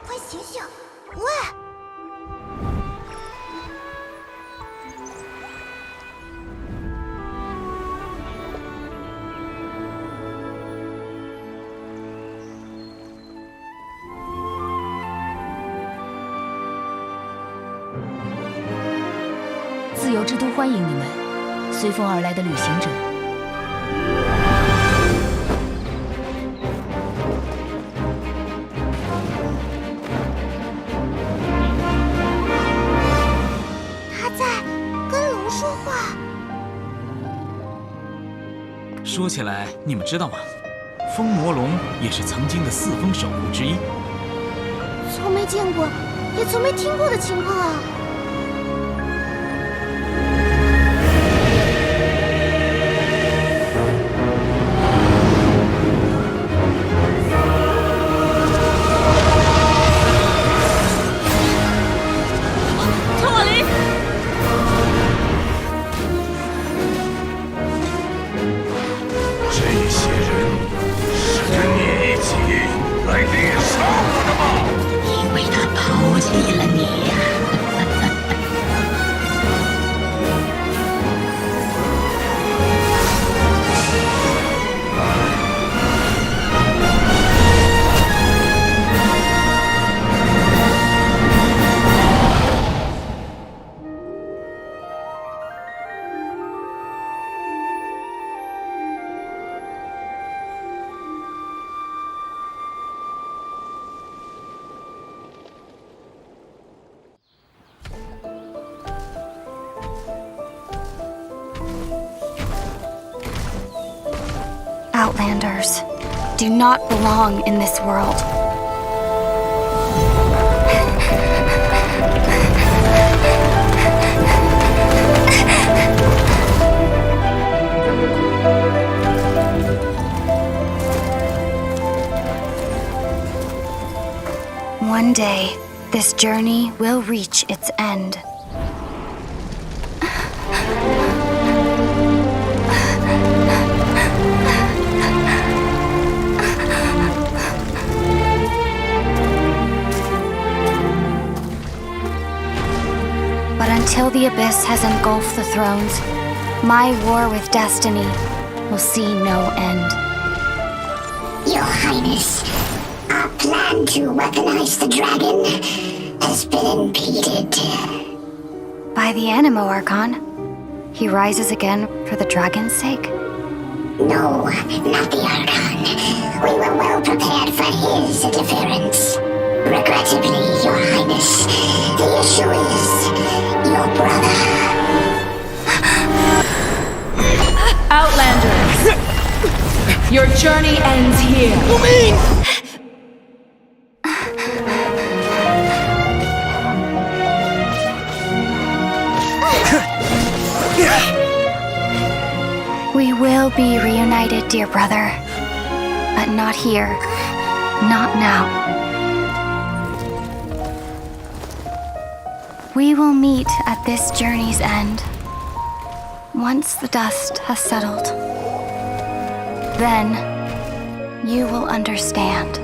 快醒醒！喂！自由之都欢迎你们，随风而来的旅行者。他在跟龙说话。说起来，你们知道吗？风魔龙也是曾经的四风守护之一。从没见过，也从没听过的情况啊！Outlanders do not belong in this world. One day, this journey will reach its end. But until the abyss has engulfed the thrones, my war with destiny will see no end. Your Highness, our plan to weaponize the dragon has been impeded. By the Animo Archon, he rises again for the dragon's sake? No, not the Archon. We were well prepared for his interference. Regrettably, Your Highness, the issue is your brother. Outlanders! Your journey ends here. We will be reunited, dear brother. But not here. Not now. We will meet at this journey's end, once the dust has settled. Then, you will understand.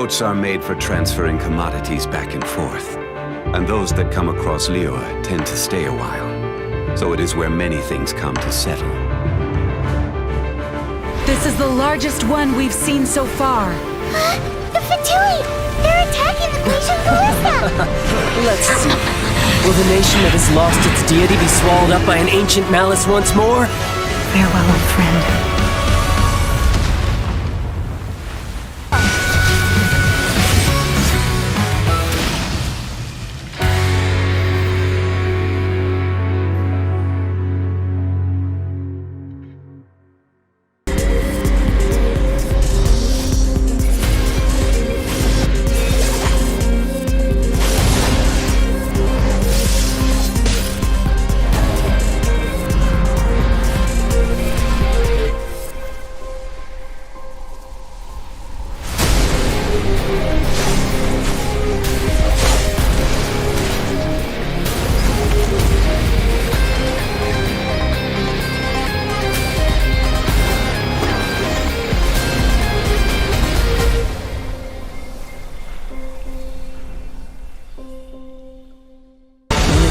boats are made for transferring commodities back and forth. And those that come across Liyue tend to stay a while. So it is where many things come to settle. This is the largest one we've seen so far. The Fatui! They're attacking the Grecian ballista! Let's see. Will the nation that has lost its deity be swallowed up by an ancient malice once more? Farewell, old friend.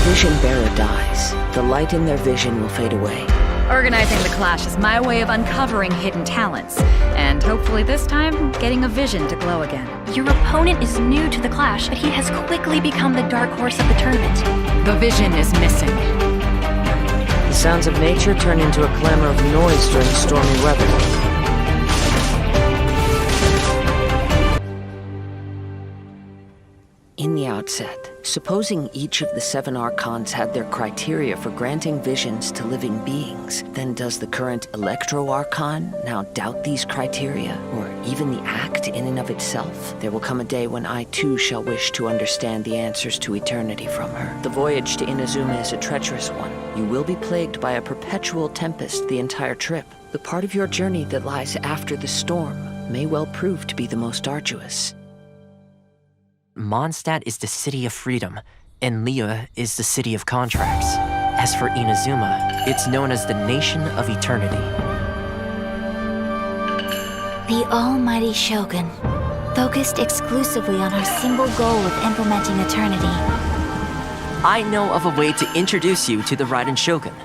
Vision bearer dies, the light in their vision will fade away. Organizing the clash is my way of uncovering hidden talents, and hopefully this time, getting a vision to glow again. Your opponent is new to the clash, but he has quickly become the dark horse of the tournament. The vision is missing. The sounds of nature turn into a clamor of noise during stormy weather. In the outset, supposing each of the 7 Archons had their criteria for granting visions to living beings, then does the current Electro-Archon now doubt these criteria, or even the act in and of itself? There will come a day when I too shall wish to understand the answers to eternity from her. The voyage to Inazuma is a treacherous one. You will be plagued by a perpetual tempest the entire trip. The part of your journey that lies after the storm may well prove to be the most arduous. Mondstadt is the city of freedom, and Liyue is the city of contracts. As for Inazuma, it's known as the Nation of Eternity. The almighty Shogun, focused exclusively on her single goal of implementing eternity. I know of a way to introduce you to the Raiden Shogun.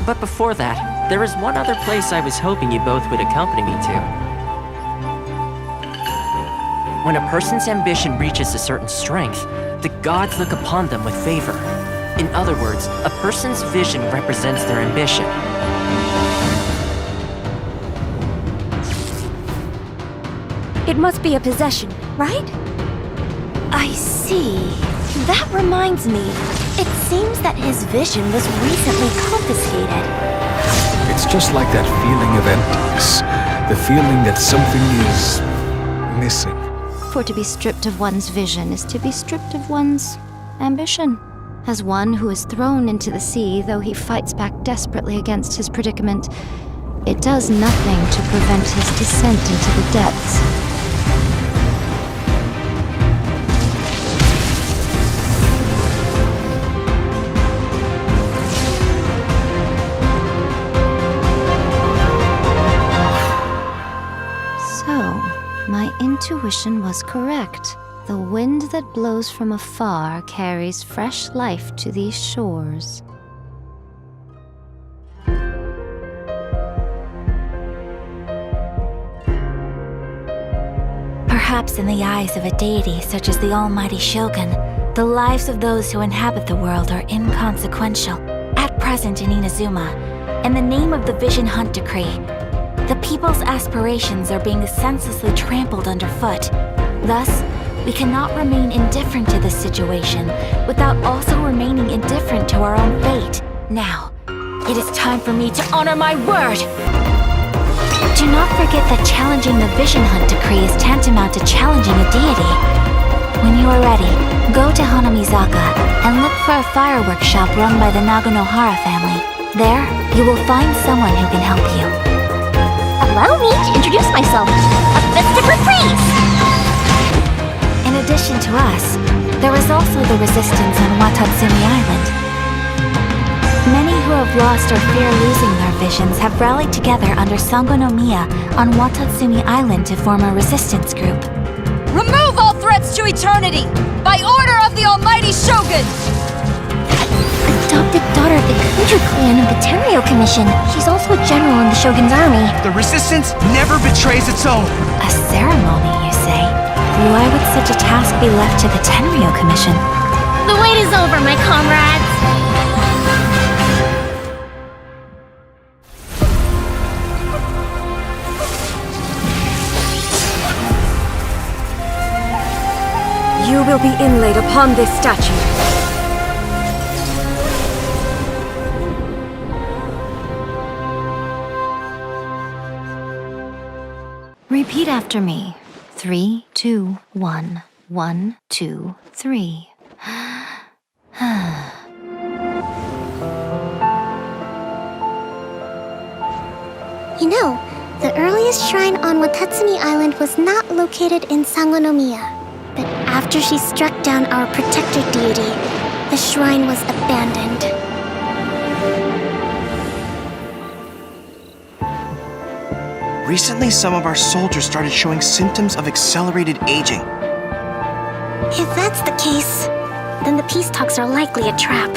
But before that, there is one other place I was hoping you both would accompany me to. When a person's ambition reaches a certain strength, the gods look upon them with favor. In other words, a person's vision represents their ambition. It must be a possession, right? I see. That reminds me. It seems that his vision was recently confiscated. It's just like that feeling of emptiness. The feeling that something is missing. For to be stripped of one's vision is to be stripped of one's ambition. As one who is thrown into the sea, though he fights back desperately against his predicament, it does nothing to prevent his descent into the depths. My intuition was correct. The wind that blows from afar carries fresh life to these shores. Perhaps in the eyes of a deity such as the almighty Shogun, the lives of those who inhabit the world are inconsequential. At present in Inazuma, in the name of the Vision Hunt Decree, the people's aspirations are being senselessly trampled underfoot. Thus, we cannot remain indifferent to this situation without also remaining indifferent to our own fate. Now, it is time for me to honor my word! Do not forget that challenging the Vision Hunt Decree is tantamount to challenging a deity. When you are ready, go to Hanamizaka and look for a fireworks shop run by the Naganohara family. There, you will find someone who can help you. Allow me to introduce myself. A festive reprise! In addition to us, there is also the resistance on Watatsumi Island. Many who have lost or fear losing their visions have rallied together under Sango no Miya on Watatsumi Island to form a resistance group. Remove to eternity! By order of the Almighty Shogun! Adopted daughter of the Kuju clan of the Tenryo Commission. She's also a general in the Shogun's army. The resistance never betrays its own. A ceremony, you say? Why would such a task be left to the Tenryo Commission? The wait is over, my comrades. You will be inlaid upon this statue. Repeat after me. 3, 2, 1. 1, 2, 3. You know, the earliest shrine on Watatsumi Island was not located in Sangonomiya. But after she struck down our protector deity, the shrine was abandoned. Recently, some of our soldiers started showing symptoms of accelerated aging. If that's the case, then the peace talks are likely a trap.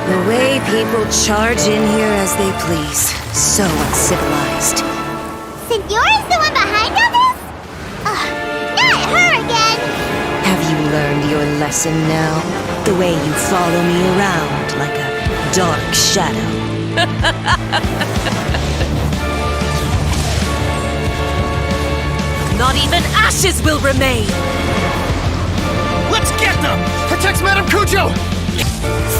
The way people charge in here as they please. So uncivilized. Signora's the one behind all this? Not her again! Have you learned your lesson now? The way you follow me around like a dark shadow. Not even ashes will remain! Let's get them! Protect Madame Kujo!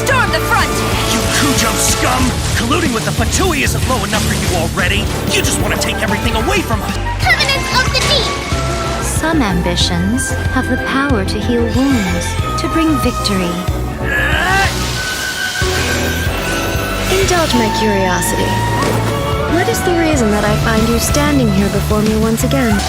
Storm the front! You Kujo scum! Colluding with the Fatui isn't low enough for you already! You just want to take everything away from us! Covenant of the Deep! Some ambitions have the power to heal wounds, to bring victory. Indulge my curiosity. What is the reason that I find you standing here before me once again?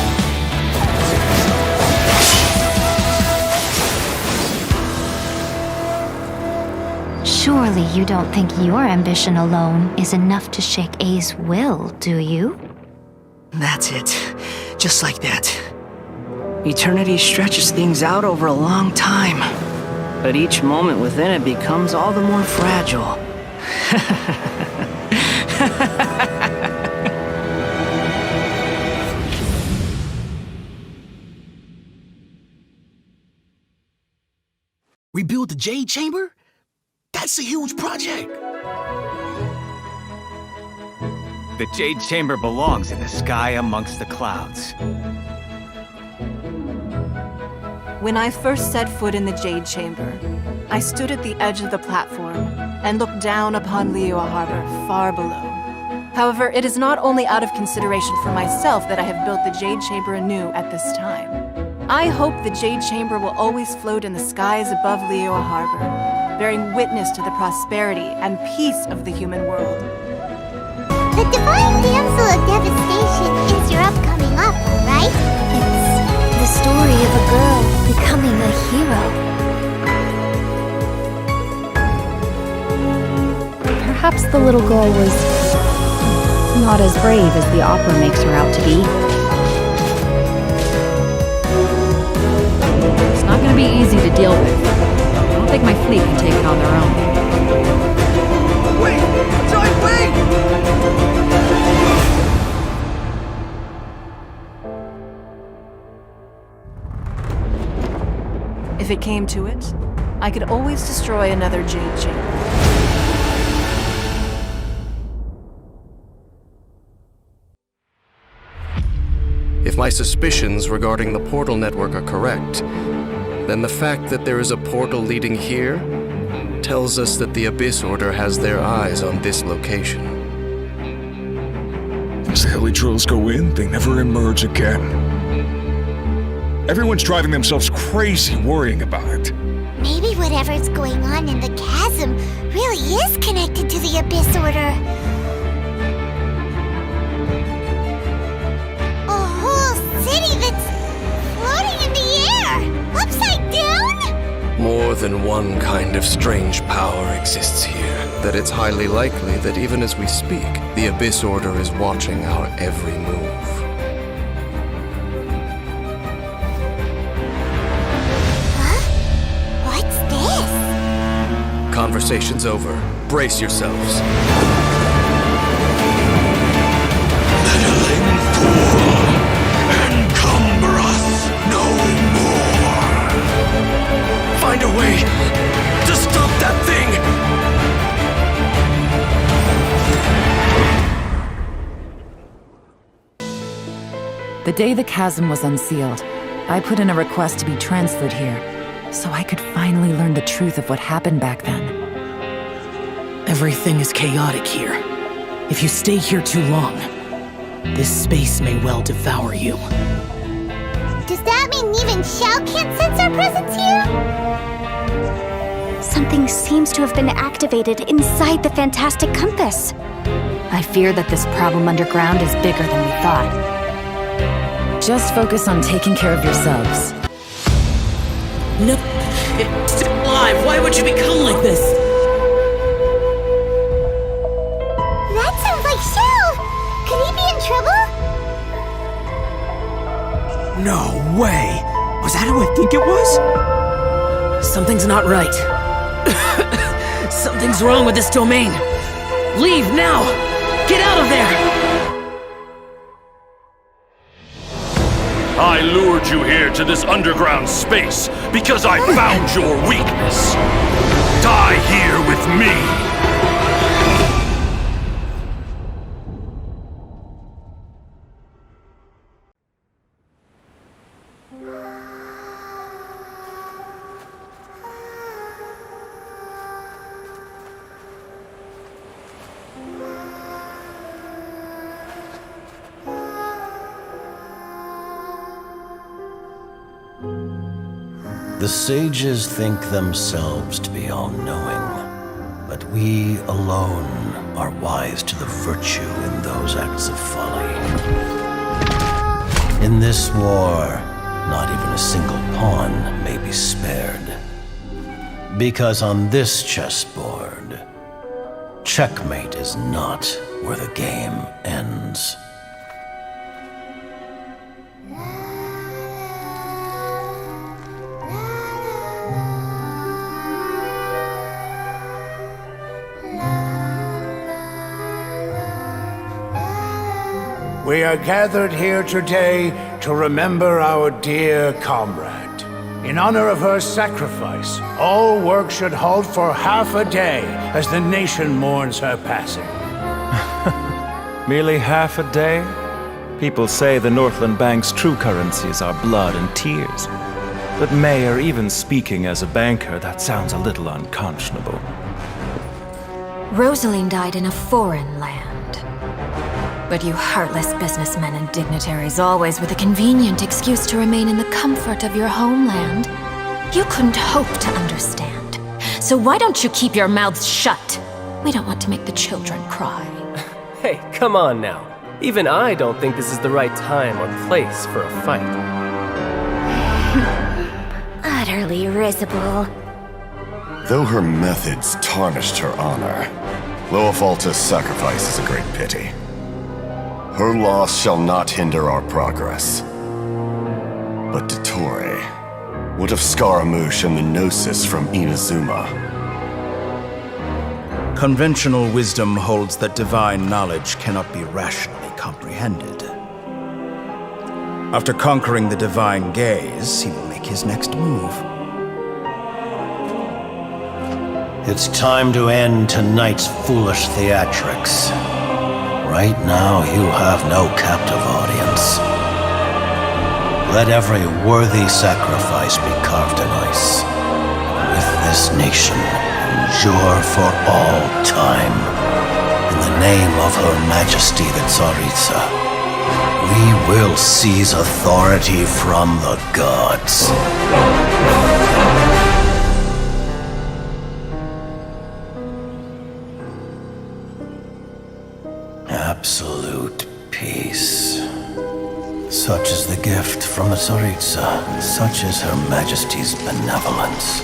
Surely you don't think your ambition alone is enough to shake A's will, do you? That's it. Just like that. Eternity stretches things out over a long time. But each moment within it becomes all the more fragile. Rebuild the Jade Chamber? That's a huge project. The Jade Chamber belongs in the sky amongst the clouds. When I first set foot in the Jade Chamber, I stood at the edge of the platform and looked down upon Liyue Harbor far below. However, it is not only out of consideration for myself that I have built the Jade Chamber anew at this time. I hope the Jade Chamber will always float in the skies above Liyue Harbor, bearing witness to the prosperity and peace of the human world. The Divine Damsel of Devastation is your upcoming opera, right? It's the story of a girl becoming a hero. Perhaps the little girl was not as brave as the opera makes her out to be. It's not going to be easy to deal with. I don't think my fleet can take it on their own. Wait! Joy, wait! If it came to it, I could always destroy another Jade Chamber. If my suspicions regarding the portal network are correct, then the fact that there is a portal leading here tells us that the Abyss Order has their eyes on this location. As the Helitrolls go in, they never emerge again. Everyone's driving themselves crazy worrying about it. Maybe whatever's going on in the chasm really is connected to the Abyss Order. A whole city that's floating in the air! Upside down? More than one kind of strange power exists here. That it's highly likely that even as we speak, the Abyss Order is watching our every move. What's this? Conversation's over. Brace yourselves. Encumber us no more. Find a way to stop that thing! The day the chasm was unsealed, I put in a request to be transferred here, so I could finally learn the truth of what happened back then. Everything is chaotic here. If you stay here too long, this space may well devour you. Does that mean even Shao can't sense our presence here? Something seems to have been activated inside the Fantastic Compass. I fear that this problem underground is bigger than we thought. Just focus on taking care of yourselves. No, it's still alive. Why would you become like this? That sounds like Shao! Could he be in trouble? No way! Was that who I think it was? Something's not right. Something's wrong with this domain. Leave now! Get out of there! I lured you here to this underground space because I found your weakness. Die here with me! The sages think themselves to be all-knowing, but we alone are wise to the virtue in those acts of folly. In this war, not even a single pawn may be spared. Because on this chessboard, checkmate is not where the game ends. We are gathered here today to remember our dear comrade. In honor of her sacrifice, all work should halt for half a day as the nation mourns her passing. Merely half a day? People say the Northland Bank's true currencies are blood and tears. But Mayor, even speaking as a banker, that sounds a little unconscionable. Rosaline died in a foreign land. But you heartless businessmen and dignitaries always with a convenient excuse to remain in the comfort of your homeland. You couldn't hope to understand. So why don't you keep your mouths shut? We don't want to make the children cry. Hey, come on now. Even I don't think this is the right time or place for a fight. Utterly risible. Though her methods tarnished her honor, Loafalta's sacrifice is a great pity. Her loss shall not hinder our progress. But Dottore, what of Scaramouche and the Gnosis from Inazuma? Conventional wisdom holds that divine knowledge cannot be rationally comprehended. After conquering the divine gaze, he will make his next move. It's time to end tonight's foolish theatrics. Right now, you have no captive audience. Let every worthy sacrifice be carved in ice. With this nation, endure for all time. In the name of Her Majesty the Tsaritsa, we will seize authority from the gods. Absolute peace. Such is the gift from the Tsaritsa. Such is Her Majesty's benevolence.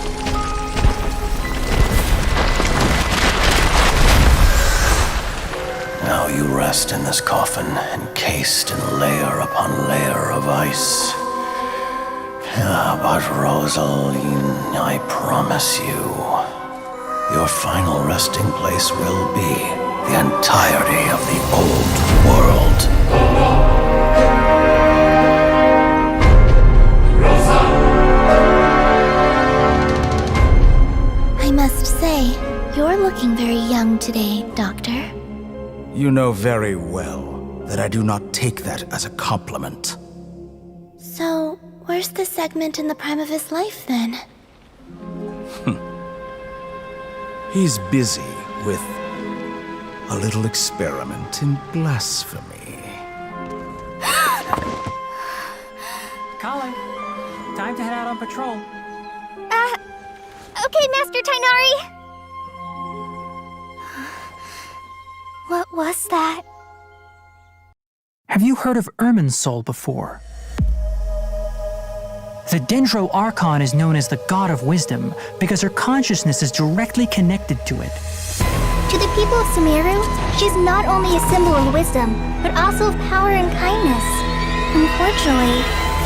Now you rest in this coffin, encased in layer upon layer of ice. Yeah, but Rosaline, I promise you, your final resting place will be the entirety of the old world. I must say, you're looking very young today, Doctor. You know very well that I do not take that as a compliment. So, where's the segment in the prime of his life, then? He's busy with a little experiment in blasphemy. Colin, time to head out on patrol. Okay, Master Tainari! What was that? Have you heard of Irminsul before? The Dendro Archon is known as the God of Wisdom because her consciousness is directly connected to it. To the people of Sumeru, she's not only a symbol of wisdom, but also of power and kindness. Unfortunately,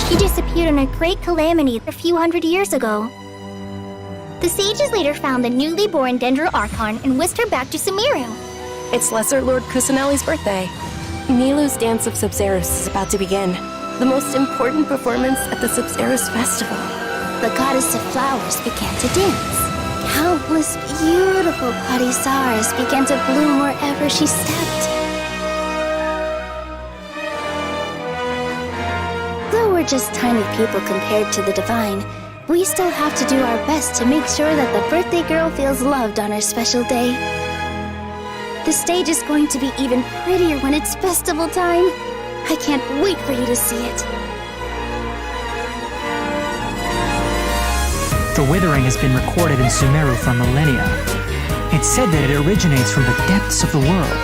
she disappeared in a great calamity a few hundred years ago. The sages later found the newly born Dendro Archon and whisked her back to Sumeru. It's Lesser Lord Kusanali's birthday. Nilu's Dance of Subzerus is about to begin. The most important performance at the Subzerus Festival. The goddess of flowers began to dance. Countless beautiful Padisars began to bloom wherever she stepped. Though we're just tiny people compared to the divine, we still have to do our best to make sure that the birthday girl feels loved on her special day. The stage is going to be even prettier when it's festival time. I can't wait for you to see it. The withering has been recorded in Sumeru for millennia. It's said that it originates from the depths of the world.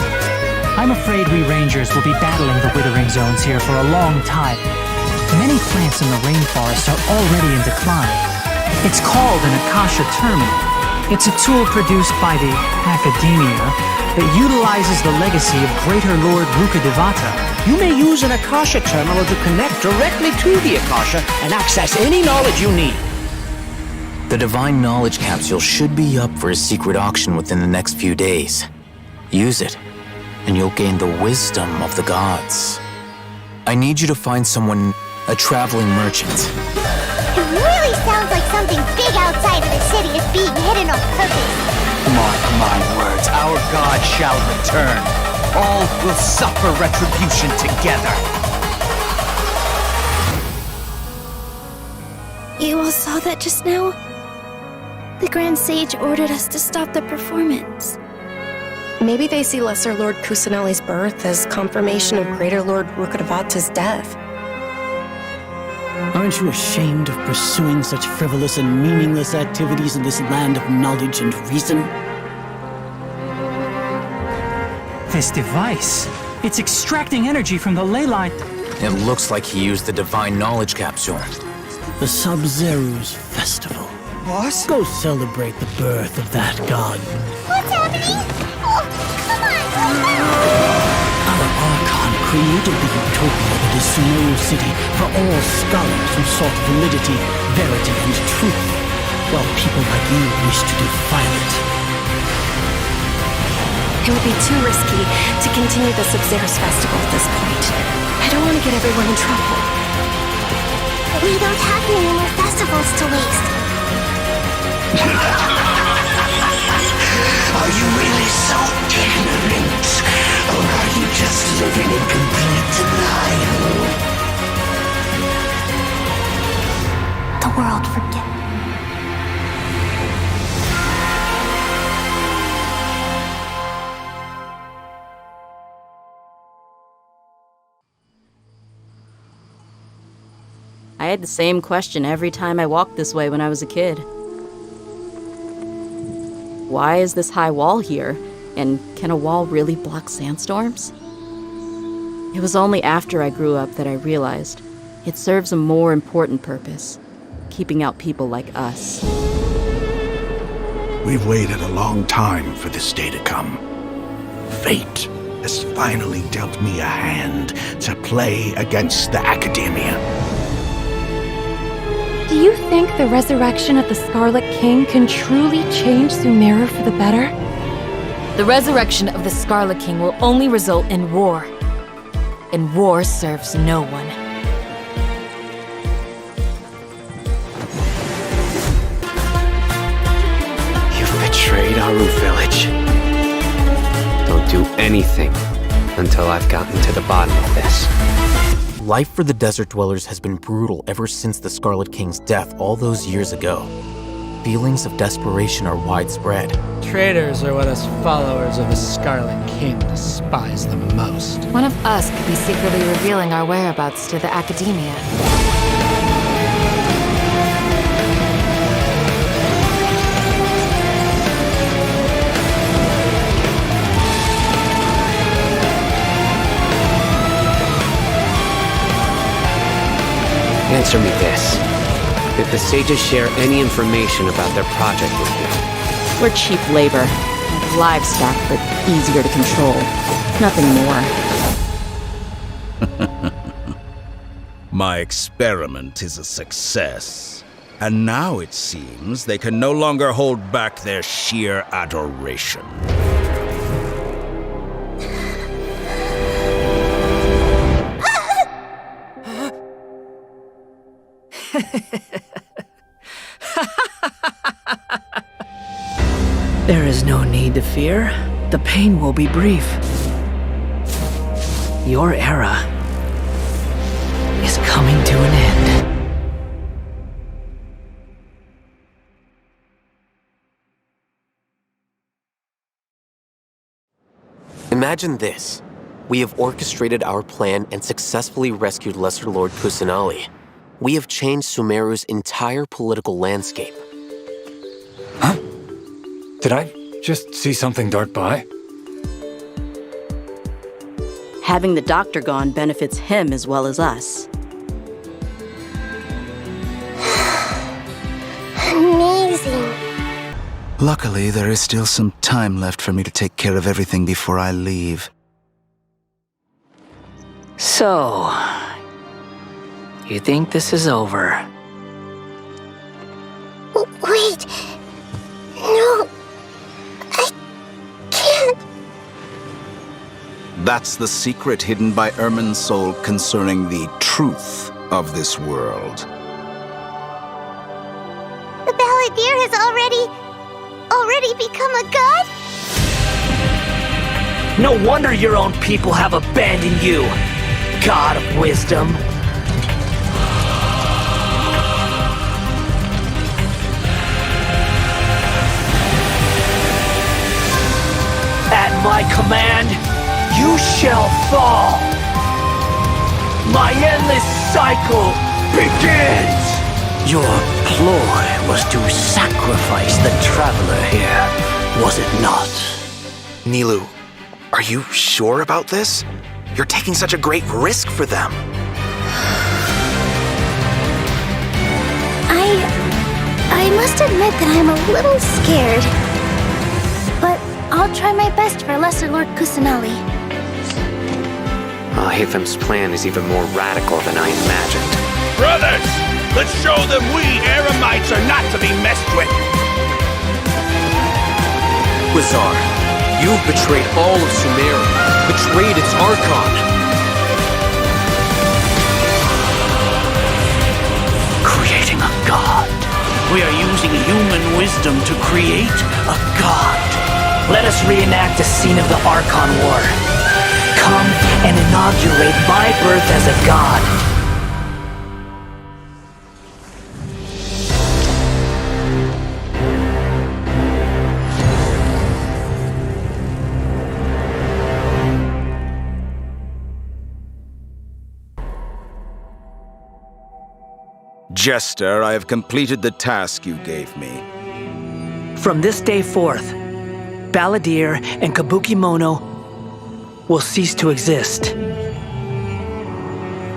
I'm afraid we rangers will be battling the withering zones here for a long time. Many plants in the rainforest are already in decline. It's called an Akasha Terminal. It's a tool produced by the Academia that utilizes the legacy of Greater Lord Rukkhadevata. You may use an Akasha terminal to connect directly to the Akasha and access any knowledge you need. The Divine Knowledge Capsule should be up for a secret auction within the next few days. Use it, and you'll gain the wisdom of the gods. I need you to find someone, a traveling merchant. It really sounds like something big outside of the city is being hidden on purpose. Mark my words, our god shall return. All will suffer retribution together. You all saw that just now? The Grand Sage ordered us to stop the performance. Maybe they see Lesser Lord Kusanali's birth as confirmation of Greater Lord Rukkhadevata's death. Aren't you ashamed of pursuing such frivolous and meaningless activities in this land of knowledge and reason? This device, it's extracting energy from the ley line. It looks like he used the Divine Knowledge Capsule. The Subzerus Festival. Boss? Go celebrate the birth of that god. What's happening? Oh, come on! Our Archon created the utopia that is Sumeru City for all scholars who sought validity, verity, and truth, while people like you wish to defile it. It would be too risky to continue the Subzerus Festival at this point. I don't want to get everyone in trouble. We don't have any more festivals to waste. Are you really so ignorant? Or are you just living in complete denial? The world forget. I had the same question every time I walked this way when I was a kid. Why is this high wall here? And can a wall really block sandstorms? It was only after I grew up that I realized it serves a more important purpose, keeping out people like us. We've waited a long time for this day to come. Fate has finally dealt me a hand to play against the Academia. Do you think the resurrection of the Scarlet King can truly change Sumeru for the better? The resurrection of the Scarlet King will only result in war. And war serves no one. You've betrayed our Roof Village. Don't do anything until I've gotten to the bottom of this. Life for the desert dwellers has been brutal ever since the Scarlet King's death all those years ago. Feelings of desperation are widespread. Traitors are what us followers of the Scarlet King despise the most. One of us could be secretly revealing our whereabouts to the Academia. Answer me this. Did the sages share any information about their project with you? We're cheap labor, like livestock, but easier to control. Nothing more. My experiment is a success. And now it seems they can no longer hold back their sheer adoration. There is no need to fear. The pain will be brief. Your era is coming to an end. Imagine this. We have orchestrated our plan and successfully rescued Lesser Lord Kusanali. We have changed Sumeru's entire political landscape. Huh? Did I just see something dart by? Having the doctor gone benefits him as well as us. Amazing. Luckily, there is still some time left for me to take care of everything before I leave. So, you think this is over? Wait. No. I can't. That's the secret hidden by Ermin's soul concerning the truth of this world. The Balladeer has already become a god? No wonder your own people have abandoned you, God of Wisdom. At my command, you shall fall. My endless cycle begins. Your ploy was to sacrifice the Traveler here, was it not? Nilou, are you sure about this? You're taking such a great risk for them. I must admit that I'm a little scared. But I'll try my best for Lesser Lord Kusanali. Well, Hathem's plan is even more radical than I imagined. Brothers, let's show them we Eremites are not to be messed with. Quasar, you've betrayed all of Sumeru, betrayed its Archon. Creating a god. We are using human wisdom to create a god. Let us reenact the scene of the Archon War. Come and inaugurate my birth as a god. Jester, I have completed the task you gave me. From this day forth, Balladeer and Kabukimono will cease to exist.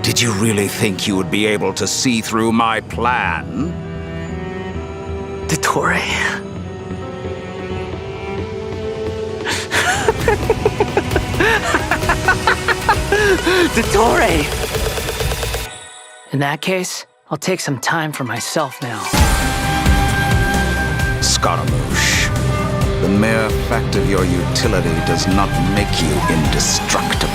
Did you really think you would be able to see through my plan? Dottore. Dottore! In that case, I'll take some time for myself now. Scaramouche, the mere fact of your utility does not make you indestructible.